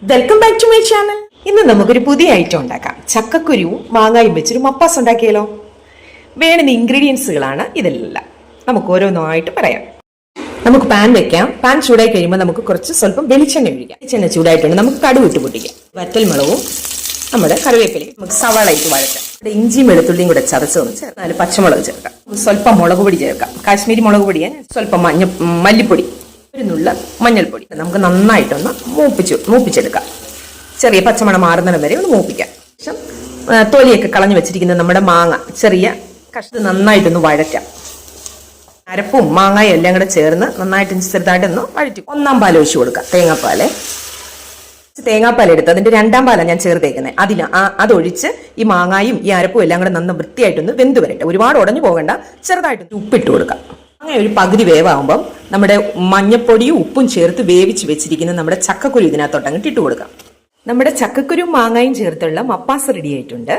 Welcome back to my channel. ഇന്ന് നമുക്കൊരു പുതിയ ഐറ്റം ഉണ്ടാക്കാം. ചക്കക്കുരുവും മാങ്ങായും വെച്ചൊരു മപ്പാസ് ഉണ്ടാക്കിയാലോ? വേണ്ടുന്ന ഇൻഗ്രീഡിയൻസുകളാണ് ഇതെല്ലാം. നമുക്ക് ഓരോന്നായിട്ട് പറയാം. നമുക്ക് പാൻ വെക്കാം. പാൻ ചൂടായി കഴിയുമ്പോൾ നമുക്ക് സ്വല്പം വെളിച്ചെണ്ണ ഒഴിക്കാം. വെളിച്ചെണ്ണ ചൂടായിട്ടുണ്ട്. നമുക്ക് കടുക് ഇട്ട് പൊട്ടിക്കാം. വറ്റൽമുളകും നമ്മുടെ കറിവേപ്പിലയും നമുക്ക് സവാള ഇട്ട് വഴറ്റാം. ഇവിടെ ഇഞ്ചിയും വെളുത്തുള്ളിയും കൂടെ ചതച്ചൊന്ന് ചേർക്കാം. പച്ചമുളക് ചേർക്കാം. സ്വല്പം മുളക് പൊടി ചേർക്കാം. കാശ്മീരി മുളക് പൊടിയാൻ സ്വല്പം മല്ലിപ്പൊടി, ഒരു നുള്ള മഞ്ഞൾപ്പൊടി. നമുക്ക് നന്നായിട്ടൊന്ന് മൂപ്പിച്ചെടുക്കാം. ചെറിയ പച്ചമണം മാറുന്നിടം വരെ ഒന്ന് മൂപ്പിക്കാം. ശേഷം തൊലിയൊക്കെ കളഞ്ഞു വെച്ചിരിക്കുന്ന നമ്മുടെ മാങ്ങ ചെറിയ കഷ്ണം നന്നായിട്ടൊന്ന് വഴറ്റാം. അരപ്പും മാങ്ങയും എല്ലാം കൂടെ ചേർന്ന് നന്നായിട്ട് ചെറുതായിട്ടൊന്ന് വഴറ്റി 1 പാൽ ഒഴിച്ചു കൊടുക്കാം. തേങ്ങാപ്പാൽ എടുത്ത് അതിന്റെ 2 പാലാണ് ഞാൻ ചേർത്തേക്കുന്നത്. അതൊഴിച്ച് ഈ മാങ്ങായും ഈ അരപ്പും എല്ലാം കൂടെ നന്ന വൃത്തിയായിട്ടൊന്ന് വെന്ത് വരട്ടെ. ഒരുപാട് ഉടഞ്ഞു പോകണ്ട. ചെറുതായിട്ട് ഉപ്പിട്ട് കൊടുക്കാം. അങ്ങനെ ഒരു പകുതി വേവാകുമ്പം നമ്മുടെ മഞ്ഞപ്പൊടിയും ഉപ്പും ചേർത്ത് വേവിച്ച് വെച്ചിരിക്കുന്ന നമ്മുടെ ചക്കക്കുരു ഇതിനകത്തോട്ട് അങ്ങോട്ട് ഇട്ട് കൊടുക്കാം. നമ്മുടെ ചക്കക്കുരു മാങ്ങയും ചേർത്തുള്ള മപ്പാസ് റെഡി ആയിട്ടുണ്ട്.